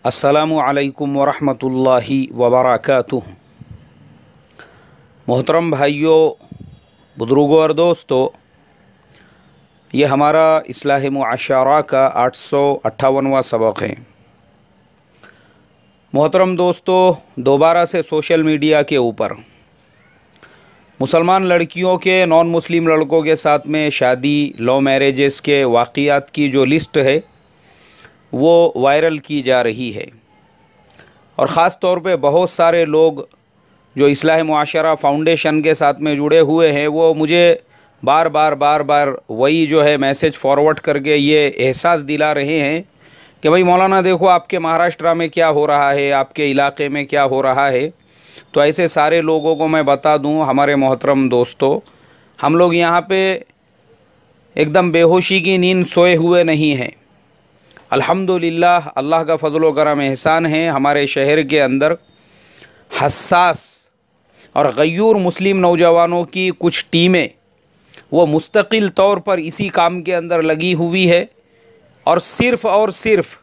अस्सलामु अलैकुम वरहमतुल्लाहि वबरकातुह। मोहतरम भाइयों, बुज़ुर्गों और दोस्तों, ये हमारा इस्लाह मुआशरा का 858वां सबक है। मोहतरम दोस्तों, दोबारा से सोशल मीडिया के ऊपर मुसलमान लड़कियों के नॉन मुस्लिम लड़कों के साथ में शादी, लव मैरिजेस के वाक़ियात की जो लिस्ट है वो वायरल की जा रही है। और ख़ास तौर पे बहुत सारे लोग जो इस्लाह मुआशरा फ़ाउंडेशन के साथ में जुड़े हुए हैं वो मुझे बार बार वही जो है मैसेज फॉरवर्ड करके ये एहसास दिला रहे हैं कि भाई मौलाना देखो आपके महाराष्ट्र में क्या हो रहा है, आपके इलाके में क्या हो रहा है। तो ऐसे सारे लोगों को मैं बता दूं, हमारे मोहतरम दोस्तों, हम लोग यहाँ पे एकदम बेहोशी की नींद सोए हुए नहीं हैं। अल्हम्दुलिल्लाह, अल्लाह का फ़ज़ल व करम एहसान है, हमारे शहर के अंदर हसास और गयूर मुस्लिम नौजवानों की कुछ टीमें वो मुस्तकिल तौर पर इसी काम के अंदर लगी हुई है। और सिर्फ़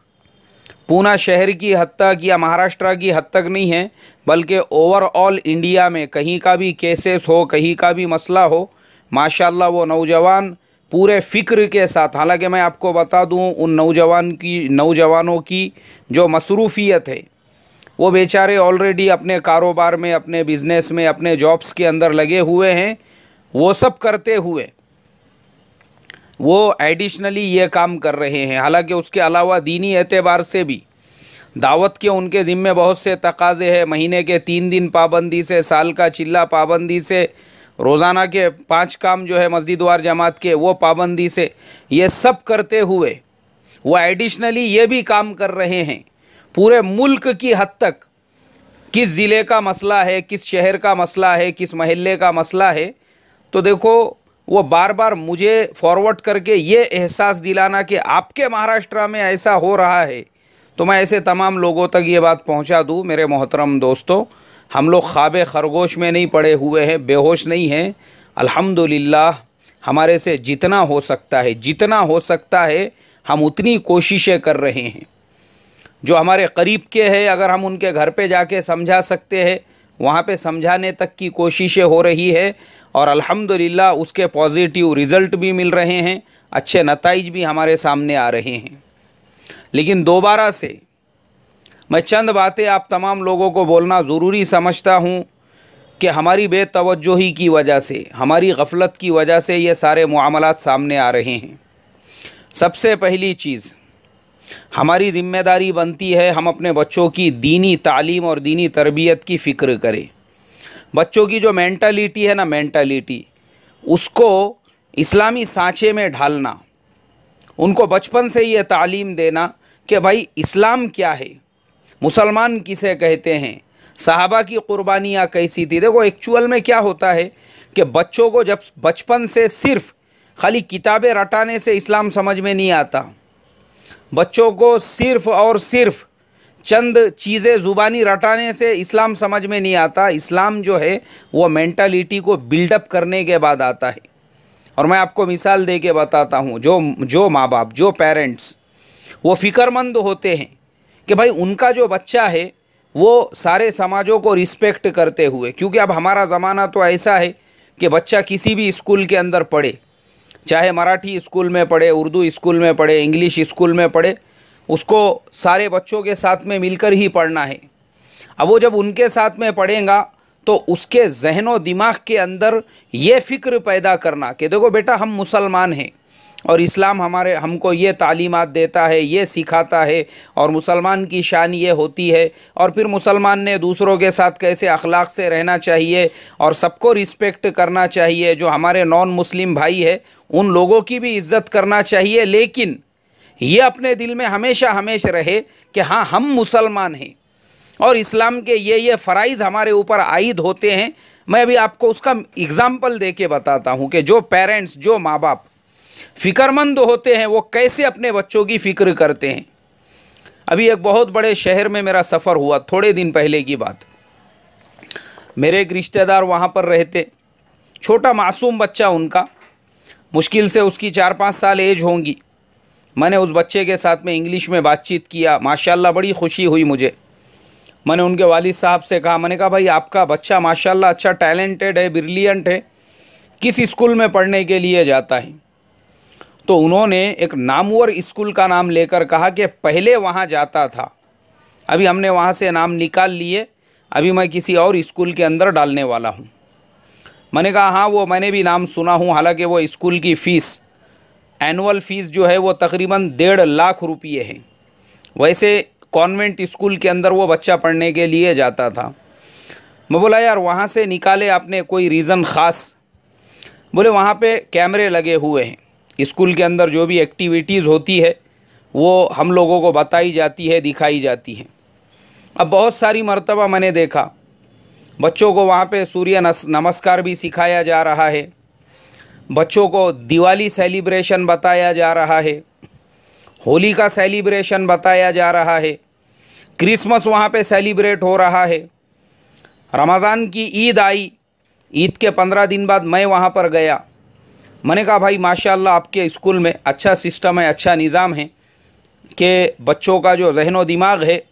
पूना शहर की हद तक या महाराष्ट्र की हद तक नहीं है, बल्कि ओवरऑल इंडिया में कहीं का भी केसेस हो, कहीं का भी मसला हो, माशाल्लाह वो नौजवान पूरे फ़िक्र के साथ, हालांकि मैं आपको बता दूं उन नौजवानों की जो मसरूफ़ियत है वो बेचारे ऑलरेडी अपने कारोबार में, अपने बिज़नेस में, अपने जॉब्स के अंदर लगे हुए हैं। वो सब करते हुए वो एडिशनली ये काम कर रहे हैं। हालांकि उसके अलावा दीनी एतबार से भी दावत के उनके ज़िम्मे बहुत से तकाज़े हैं। महीने के 3 दिन पाबंदी से, साल का चिल्ला पाबंदी से, रोज़ाना के 5 काम जो है मस्जिद वार जमात के वो पाबंदी से, ये सब करते हुए वो एडिशनली ये भी काम कर रहे हैं। पूरे मुल्क की हद तक किस ज़िले का मसला है, किस शहर का मसला है, किस महल्ले का मसला है, तो देखो वो बार बार मुझे फॉरवर्ड करके ये एहसास दिलाना कि आपके महाराष्ट्र में ऐसा हो रहा है, तो मैं ऐसे तमाम लोगों तक ये बात पहुंचा दूं। मेरे मोहतरम दोस्तों, हम लोग ख्वाबे खरगोश में नहीं पड़े हुए हैं, बेहोश नहीं हैं। अल्हम्दुलिल्लाह, हमारे से जितना हो सकता है हम उतनी कोशिशें कर रहे हैं। जो हमारे करीब के हैं, अगर हम उनके घर पे जाके समझा सकते हैं, वहाँ पे समझाने तक की कोशिशें हो रही है। और अल्हम्दुलिल्लाह उसके पॉजिटिव रिज़ल्ट भी मिल रहे हैं, अच्छे नताइज भी हमारे सामने आ रहे हैं। लेकिन दोबारा से मैं चंद बातें आप तमाम लोगों को बोलना ज़रूरी समझता हूँ कि हमारी बेतवज्जोही की वजह से, हमारी गफलत की वजह से ये सारे मामलात सामने आ रहे हैं। सबसे पहली चीज़, हमारी ज़िम्मेदारी बनती है हम अपने बच्चों की दीनी तालीम और दीनी तरबियत की फ़िक्र करें। बच्चों की जो मेंटालिटी है ना, उसको इस्लामी सांचे में ढालना, उनको बचपन से ये तालीम देना कि भाई इस्लाम क्या है, मुसलमान किसे कहते हैं, सहाबा की कुर्बानियाँ कैसी थी। देखो एक्चुअल में क्या होता है कि बच्चों को जब बचपन से सिर्फ खाली किताबें रटाने से इस्लाम समझ में नहीं आता। बच्चों को सिर्फ और सिर्फ चंद चीज़ें ज़ुबानी रटाने से इस्लाम समझ में नहीं आता। इस्लाम जो है वो मेंटालिटी को बिल्डअप करने के बाद आता है। और मैं आपको मिसाल दे के बताता हूँ, जो माँ बाप, जो पेरेंट्स वो फ़िक्रमंद होते हैं कि भाई उनका जो बच्चा है वो सारे समाजों को रिस्पेक्ट करते हुए, क्योंकि अब हमारा ज़माना तो ऐसा है कि बच्चा किसी भी स्कूल के अंदर पढ़े, चाहे मराठी स्कूल में पढ़े, उर्दू स्कूल में पढ़े, इंग्लिश स्कूल में पढ़े, उसको सारे बच्चों के साथ में मिलकर ही पढ़ना है। अब वो जब उनके साथ में पढ़ेगा तो उसके जहनो दिमाग के अंदर ये फ़िक्र पैदा करना कि देखो बेटा हम मुसलमान हैं और इस्लाम हमको ये तालीमात देता है, ये सिखाता है, और मुसलमान की शान ये होती है, और फिर मुसलमान ने दूसरों के साथ कैसे अखलाक से रहना चाहिए और सबको रिस्पेक्ट करना चाहिए। जो हमारे नॉन मुस्लिम भाई है उन लोगों की भी इज़्ज़त करना चाहिए, लेकिन ये अपने दिल में हमेशा रहे कि हाँ हम मुसलमान हैं और इस्लाम के ये फ़राइज़ हमारे ऊपर आयद होते हैं। मैं अभी आपको उसका एग्ज़ाम्पल दे के बताता हूँ कि जो पेरेंट्स, जो माँ बाप फ़िक्रमंद होते हैं वो कैसे अपने बच्चों की फ़िक्र करते हैं। अभी एक बहुत बड़े शहर में मेरा सफ़र हुआ, थोड़े दिन पहले की बात। मेरे एक रिश्तेदार वहाँ पर रहते, छोटा मासूम बच्चा उनका, मुश्किल से उसकी 4-5 साल एज होंगी, मैंने उस बच्चे के साथ में इंग्लिश में बातचीत किया, माशाल्लाह बड़ी खुशी हुई मुझे। मैंने उनके वालिद साहब से कहा, मैंने कहा भाई आपका बच्चा माशाल्लाह अच्छा टैलेंटेड है, ब्रिलियंट है, किस स्कूल में पढ़ने के लिए जाता है? तो उन्होंने एक नामवर स्कूल का नाम लेकर कहा कि पहले वहाँ जाता था, अभी हमने वहाँ से नाम निकाल लिए, अभी मैं किसी और स्कूल के अंदर डालने वाला हूँ। मैंने कहा हाँ वो मैंने भी नाम सुना हूँ, हालांकि वो स्कूल की फ़ीस, एनुअल फ़ीस जो है वो तकरीबन 1.5 लाख रुपये है। वैसे कॉन्वेंट स्कूल के अंदर वो बच्चा पढ़ने के लिए जाता था। मैं बोला यार वहाँ से निकाले आपने, कोई रीज़न ख़ास? बोले वहाँ पे कैमरे लगे हुए हैं, स्कूल के अंदर जो भी एक्टिविटीज़ होती है वो हम लोगों को बताई जाती है, दिखाई जाती है। अब बहुत सारी मर्तबा मैंने देखा बच्चों को वहाँ पे सूर्य नमस्कार भी सिखाया जा रहा है, बच्चों को दिवाली सेलिब्रेशन बताया जा रहा है, होली का सेलिब्रेशन बताया जा रहा है, क्रिसमस वहाँ पे सेलिब्रेट हो रहा है, रमज़ान की ईद आई, ईद के 15 दिन बाद मैं वहाँ पर गया। मैंने कहा भाई माशाल्लाह आपके स्कूल में अच्छा सिस्टम है, अच्छा निज़ाम है कि बच्चों का जो जहनो दिमाग है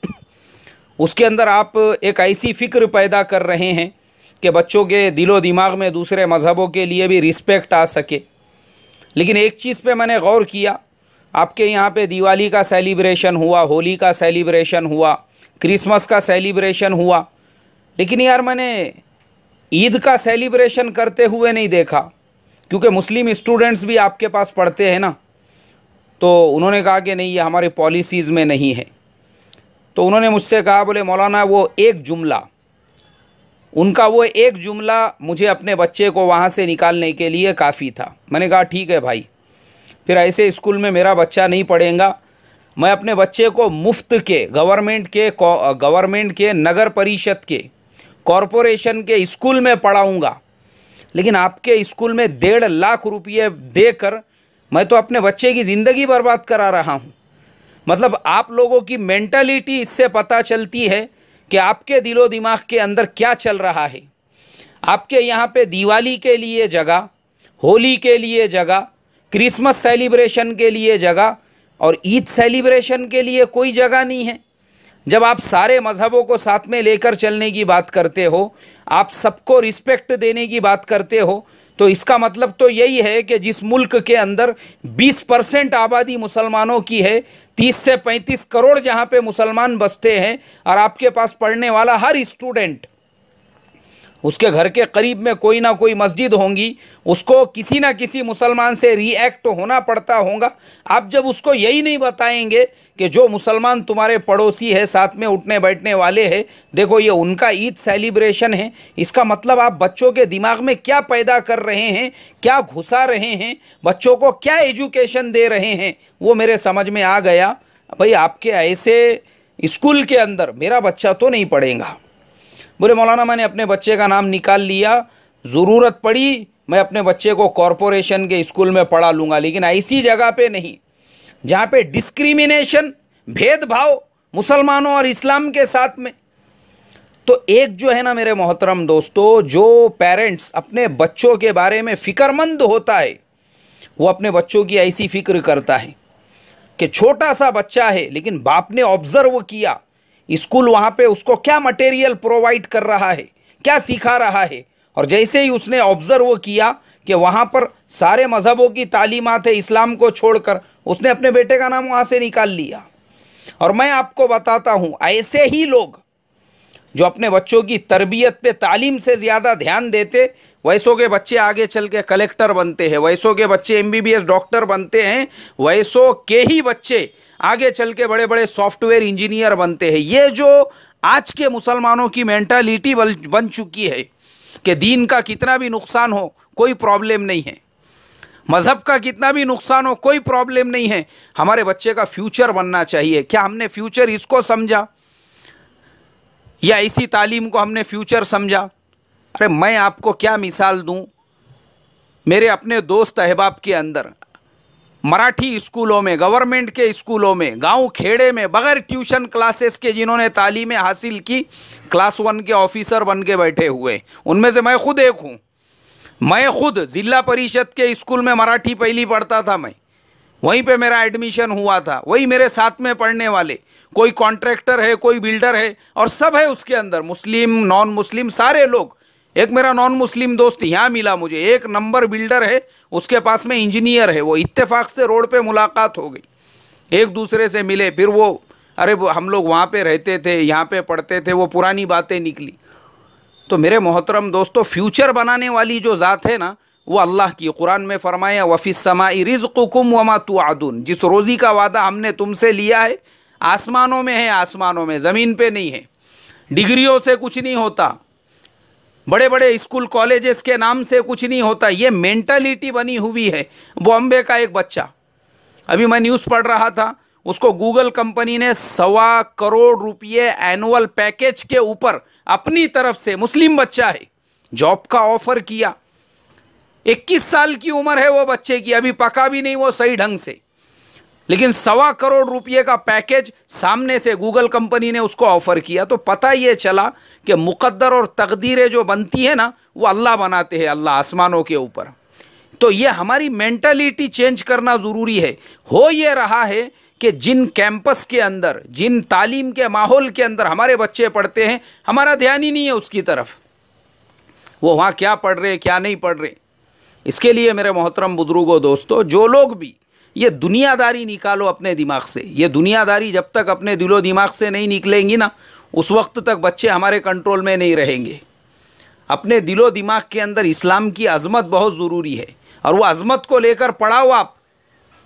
उसके अंदर आप एक ऐसी फ़िक्र पैदा कर रहे हैं कि बच्चों के दिलो दिमाग में दूसरे मज़हबों के लिए भी रिस्पेक्ट आ सके। लेकिन एक चीज़ पे मैंने गौर किया, आपके यहाँ पे दिवाली का सेलिब्रेशन हुआ, होली का सेलिब्रेशन हुआ, क्रिसमस का सेलिब्रेशन हुआ, लेकिन यार मैंने ईद का सेलिब्रेशन करते हुए नहीं देखा, क्योंकि मुस्लिम स्टूडेंट्स भी आपके पास पढ़ते हैं ना। तो उन्होंने कहा कि नहीं ये हमारी पॉलिसीज़ में नहीं है। तो उन्होंने मुझसे कहा, बोले मौलाना वो एक जुमला, उनका वो एक जुमला मुझे अपने बच्चे को वहाँ से निकालने के लिए काफ़ी था। मैंने कहा ठीक है भाई, फिर ऐसे स्कूल में मेरा बच्चा नहीं पढ़ेगा, मैं अपने बच्चे को मुफ्त के गवर्नमेंट के नगर परिषद के कॉरपोरेशन के स्कूल में पढ़ाऊँगा। लेकिन आपके स्कूल में 1.5 लाख रुपये देकर मैं तो अपने बच्चे की ज़िंदगी बर्बाद करा रहा हूँ। मतलब आप लोगों की मेंटालिटी इससे पता चलती है कि आपके दिलो दिमाग के अंदर क्या चल रहा है। आपके यहाँ पे दिवाली के लिए जगह, होली के लिए जगह, क्रिसमस सेलिब्रेशन के लिए जगह और ईद सेलिब्रेशन के लिए कोई जगह नहीं है। जब आप सारे मज़हबों को साथ में लेकर चलने की बात करते हो, आप सबको रिस्पेक्ट देने की बात करते हो, तो इसका मतलब तो यही है कि जिस मुल्क के अंदर 20% आबादी मुसलमानों की है, 30 से 35 करोड़ जहाँ पे मुसलमान बसते हैं, और आपके पास पढ़ने वाला हर स्टूडेंट, उसके घर के करीब में कोई ना कोई मस्जिद होंगी, उसको किसी ना किसी मुसलमान से रिएक्ट होना पड़ता होगा। आप जब उसको यही नहीं बताएंगे कि जो मुसलमान तुम्हारे पड़ोसी है, साथ में उठने बैठने वाले हैं, देखो ये उनका ईद सेलिब्रेशन है, इसका मतलब आप बच्चों के दिमाग में क्या पैदा कर रहे हैं, क्या घुसा रहे हैं, बच्चों को क्या एजुकेशन दे रहे हैं, वो मेरे समझ में आ गया। भाई आपके ऐसे स्कूल के अंदर मेरा बच्चा तो नहीं पढ़ेगा। बोले मौलाना मैंने अपने बच्चे का नाम निकाल लिया, ज़रूरत पड़ी मैं अपने बच्चे को कॉरपोरेशन के स्कूल में पढ़ा लूँगा, लेकिन ऐसी जगह पे नहीं जहाँ पे डिस्क्रिमिनेशन, भेदभाव मुसलमानों और इस्लाम के साथ में। तो एक जो है ना मेरे मोहतरम दोस्तों, जो पेरेंट्स अपने बच्चों के बारे में फ़िक्रमंद होता है, वो अपने बच्चों की ऐसी फ़िक्र करता है कि छोटा सा बच्चा है, लेकिन बाप ने ऑब्ज़र्व किया स्कूल वहाँ पे उसको क्या मटेरियल प्रोवाइड कर रहा है, क्या सिखा रहा है, और जैसे ही उसने ऑब्ज़र्व किया कि वहाँ पर सारे मज़हबों की तालीमात है इस्लाम को छोड़कर, उसने अपने बेटे का नाम वहाँ से निकाल लिया। और मैं आपको बताता हूँ, ऐसे ही लोग जो अपने बच्चों की तरबियत पे तालीम से ज़्यादा ध्यान देते, वैसों के बच्चे आगे चल के कलेक्टर बनते हैं, वैसों के बच्चे MBBS डॉक्टर बनते हैं, वैसों के ही बच्चे आगे चल के बड़े बड़े सॉफ्टवेयर इंजीनियर बनते हैं। ये जो आज के मुसलमानों की मेंटालिटी बन चुकी है कि दीन का कितना भी नुकसान हो कोई प्रॉब्लम नहीं है, मज़हब का कितना भी नुकसान हो कोई प्रॉब्लम नहीं है, हमारे बच्चे का फ्यूचर बनना चाहिए। क्या हमने फ्यूचर इसको समझा या इसी तालीम को हमने फ्यूचर समझा? अरे मैं आपको क्या मिसाल दूं, मेरे अपने दोस्त अहबाब के अंदर मराठी स्कूलों में, गवर्नमेंट के स्कूलों में, गांव खेड़े में, बगैर ट्यूशन क्लासेस के जिन्होंने तालीमें हासिल की, क्लास 1 के ऑफिसर बन के बैठे हुए, उनमें से मैं खुद एक हूँ। मैं खुद ज़िला परिषद के स्कूल में मराठी पहली पढ़ता था मैं, वहीं पे मेरा एडमिशन हुआ था, वही मेरे साथ में पढ़ने वाले, कोई कॉन्ट्रैक्टर है, कोई बिल्डर है, और सब है उसके अंदर, मुस्लिम नॉन मुस्लिम सारे लोग। एक मेरा नॉन मुस्लिम दोस्त यहाँ मिला मुझे, एक नंबर बिल्डर है, उसके पास में इंजीनियर है, वो इत्तेफाक से रोड पे मुलाकात हो गई, एक दूसरे से मिले, फिर वो अरे वो हम लोग वहाँ पे रहते थे, यहाँ पे पढ़ते थे, वो पुरानी बातें निकली। तो मेरे मोहतरम दोस्तों, फ्यूचर बनाने वाली जो ज़ात है ना, वो अल्लाह की। कुरान में फरमाया वफ़िस समाई रिज़्क़ुकुम वमा तुअदून, जिस रोज़ी का वादा हमने तुमसे लिया है आसमानों में है, आसमानों में, ज़मीन पे नहीं है। डिग्रियों से कुछ नहीं होता, बड़े बड़े स्कूल कॉलेजेस के नाम से कुछ नहीं होता, ये मेंटालिटी बनी हुई है। बॉम्बे का एक बच्चा, अभी मैं न्यूज़ पढ़ रहा था, उसको गूगल कंपनी ने 1.25 करोड़ रुपये एनुअल पैकेज के ऊपर अपनी तरफ से, मुस्लिम बच्चा है, जॉब का ऑफर किया। 21 साल की उम्र है वो बच्चे की, अभी पका भी नहीं वो सही ढंग से, लेकिन 1.25 करोड़ रुपये का पैकेज सामने से गूगल कंपनी ने उसको ऑफर किया। तो पता ये चला कि मुकद्दर और तकदीरें जो बनती है ना, वो अल्लाह बनाते हैं, अल्लाह आसमानों के ऊपर। तो ये हमारी मेंटालिटी चेंज करना ज़रूरी है। हो ये रहा है कि जिन कैंपस के अंदर, जिन तालीम के माहौल के अंदर हमारे बच्चे पढ़ते हैं, हमारा ध्यान ही नहीं है उसकी तरफ, वो वहाँ क्या पढ़ रहे क्या नहीं पढ़ रहे। इसके लिए मेरे मोहतरम बुजुर्गों, दोस्तों, जो लोग भी ये दुनियादारी निकालो अपने दिमाग से, ये दुनियादारी जब तक अपने दिलो दिमाग से नहीं निकलेंगी ना, उस वक्त तक बच्चे हमारे कंट्रोल में नहीं रहेंगे। अपने दिलो दिमाग के अंदर इस्लाम की अज़मत बहुत ज़रूरी है, और वो अज़मत को लेकर पढ़ाओ आप।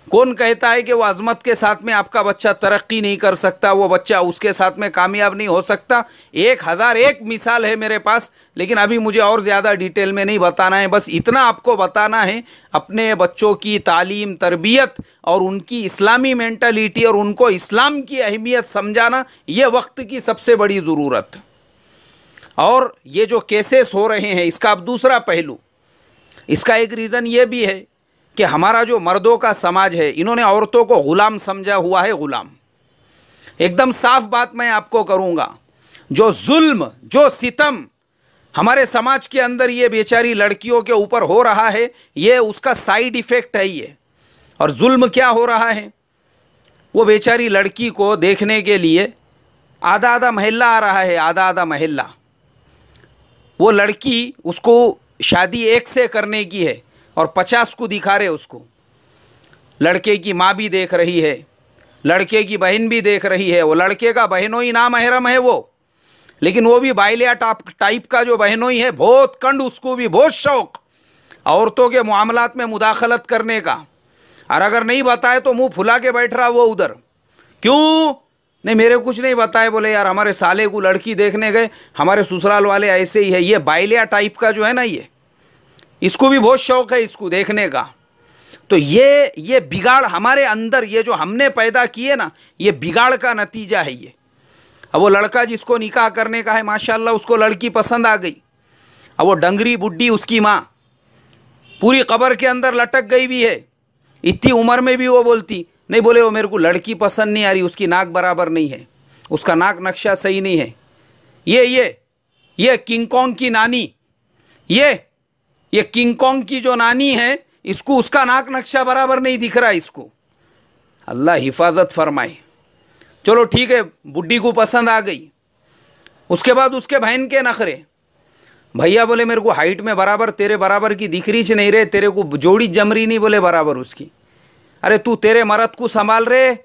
कौन कहता है कि वो अज़मत के साथ में आपका बच्चा तरक्की नहीं कर सकता, वो बच्चा उसके साथ में कामयाब नहीं हो सकता? 1001 मिसाल है मेरे पास, लेकिन अभी मुझे और ज़्यादा डिटेल में नहीं बताना है। बस इतना आपको बताना है, अपने बच्चों की तालीम, तरबियत और उनकी इस्लामी मेंटालिटी और उनको इस्लाम की अहमियत समझाना, ये वक्त की सबसे बड़ी ज़रूरत। और ये जो केसेस हो रहे हैं, इसका अब दूसरा पहलू, इसका एक रीज़न ये भी है कि हमारा जो मर्दों का समाज है, इन्होंने औरतों को ग़ुलाम समझा हुआ है, ग़ुलाम। एकदम साफ बात मैं आपको करूँगा, जो जुल्म, जो सितम हमारे समाज के अंदर ये बेचारी लड़कियों के ऊपर हो रहा है, ये उसका साइड इफ़ेक्ट है ये। और जुल्म क्या हो रहा है, वो बेचारी लड़की को देखने के लिए आधा आधा महल्ला आ रहा है, आधा आधा महल्ला। वो लड़की, उसको शादी एक से करने की है और 50 को दिखा रहे उसको। लड़के की माँ भी देख रही है, लड़के की बहन भी देख रही है। वो लड़के का बहनोई नामहरम है वो, लेकिन वो भी बाइलिया टाइप का जो बहनोई है, बहुत कंड, उसको भी बहुत शौक औरतों के मामलात में मुदाखलत करने का। और अगर नहीं बताए तो मुंह फुला के बैठ रहा वो उधर। क्यों नहीं, मेरे कुछ नहीं बताए। बोले यार हमारे साले को लड़की देखने गए, हमारे ससुराल वाले ऐसे ही है। ये बाइलिया टाइप का जो है ना, ये इसको भी बहुत शौक है इसको देखने का। तो ये बिगाड़ हमारे अंदर, ये जो हमने पैदा किए ना, ये बिगाड़ का नतीजा है ये। अब वो लड़का जिसको निकाह करने का है, माशाल्लाह उसको लड़की पसंद आ गई। अब वो डंगरी बुड्ढी, उसकी माँ पूरी कब्र के अंदर लटक गई भी है, इतनी उम्र में भी वो बोलती नहीं। बोले वो मेरे को लड़की पसंद नहीं आ रही, उसकी नाक बराबर नहीं है, उसका नाक नक्शा सही नहीं है। ये किंग कॉन्ग की नानी, ये किंग कॉन्ग की जो नानी है, इसको उसका नाक नक्शा बराबर नहीं दिख रहा इसको। अल्लाह हिफाजत फरमाए। चलो ठीक है, बुड्ढी को पसंद आ गई। उसके बाद उसके बहन के नखरे, भैया बोले मेरे को हाइट में बराबर तेरे बराबर की दिख रही नहीं रहे, तेरे को जोड़ी जम रही नहीं बोले बराबर उसकी। अरे तू तेरे मर्द को संभाल रे,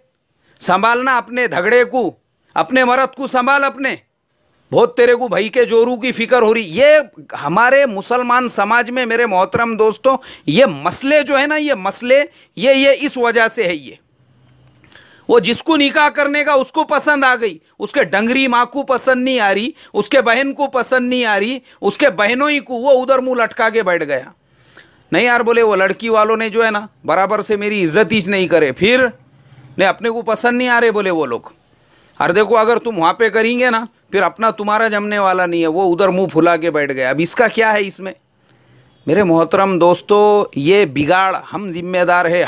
संभालना अपने धगड़े को, अपने मर्द को संभाल अपने। बहुत तेरे को भाई के जोरू की फिक्र हो रही। ये हमारे मुसलमान समाज में मेरे मोहतरम दोस्तों, ये मसले जो है ना, ये मसले ये इस वजह से है। ये वो जिसको निकाह करने का उसको पसंद आ गई, उसके डंगरी माँ को पसंद नहीं आ रही, उसके बहन को पसंद नहीं आ रही, उसके बहनों को, वो उधर मुंह लटका के बैठ गया। नहीं यार बोले वो लड़की वालों ने जो है ना बराबर से मेरी इज्जत ही नहीं करे, फिर नहीं अपने को पसंद नहीं आ रहे बोले वो लोग। और देखो अगर तुम वहाँ पे करेंगे ना, फिर अपना तुम्हारा जमने वाला नहीं है। वो उधर मुंह फुला के बैठ गया। अब इसका क्या है इसमें? मेरे मोहतरम दोस्तों, ये बिगाड़ हम जिम्मेदार है।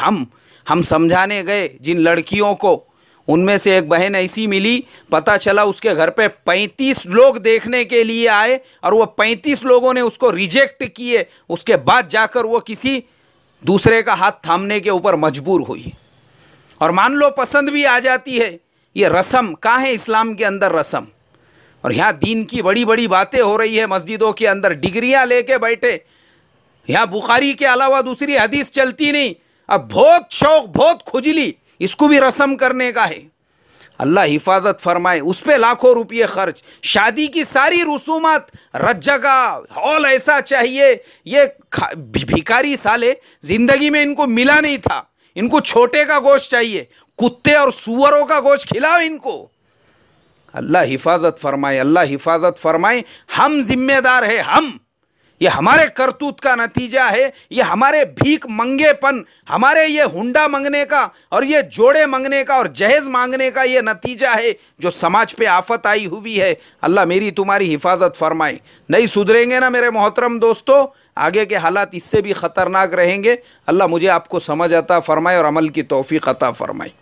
हम समझाने गए जिन लड़कियों को, उनमें से एक बहन ऐसी मिली, पता चला उसके घर पे 35 लोग देखने के लिए आए और वो 35 लोगों ने उसको रिजेक्ट किए। उसके बाद जाकर वो किसी दूसरे का हाथ थामने के ऊपर मजबूर हुई। और मान लो पसंद भी आ जाती है, ये रस्म कहाँ है इस्लाम के अंदर रस्म? और यहाँ दीन की बड़ी बड़ी बातें हो रही है मस्जिदों के अंदर, डिग्रियां लेके बैठे, यहाँ बुखारी के अलावा दूसरी हदीस चलती नहीं, अब बहुत शौक बहुत खुजली इसको भी रस्म करने का है। अल्लाह हिफाजत फरमाए, उस पर लाखों रुपये खर्च, शादी की सारी रसूमात, रज्जगा हॉल ऐसा चाहिए, ये भिखारी साले जिंदगी में इनको मिला नहीं था, इनको छोटे का गोश्त चाहिए, कुत्ते और सुअरों का गोश्त खिलाओ इनको। अल्लाह हिफाजत फरमाए, अल्लाह हिफाजत फरमाए। हम जिम्मेदार है, हम, ये हमारे करतूत का नतीजा है, ये हमारे भीख मंगेपन, हमारे ये हुंडा मांगने का और ये जोड़े मांगने का और जहेज मांगने का ये नतीजा है जो समाज पे आफत आई हुई है। अल्लाह मेरी तुम्हारी हिफाजत फरमाए। नहीं सुधरेंगे ना मेरे मोहतरम दोस्तों, आगे के हालात इससे भी ख़तरनाक रहेंगे। अल्लाह मुझे आपको समझ अता फरमाए और अमल की तौफीक अता फरमाए।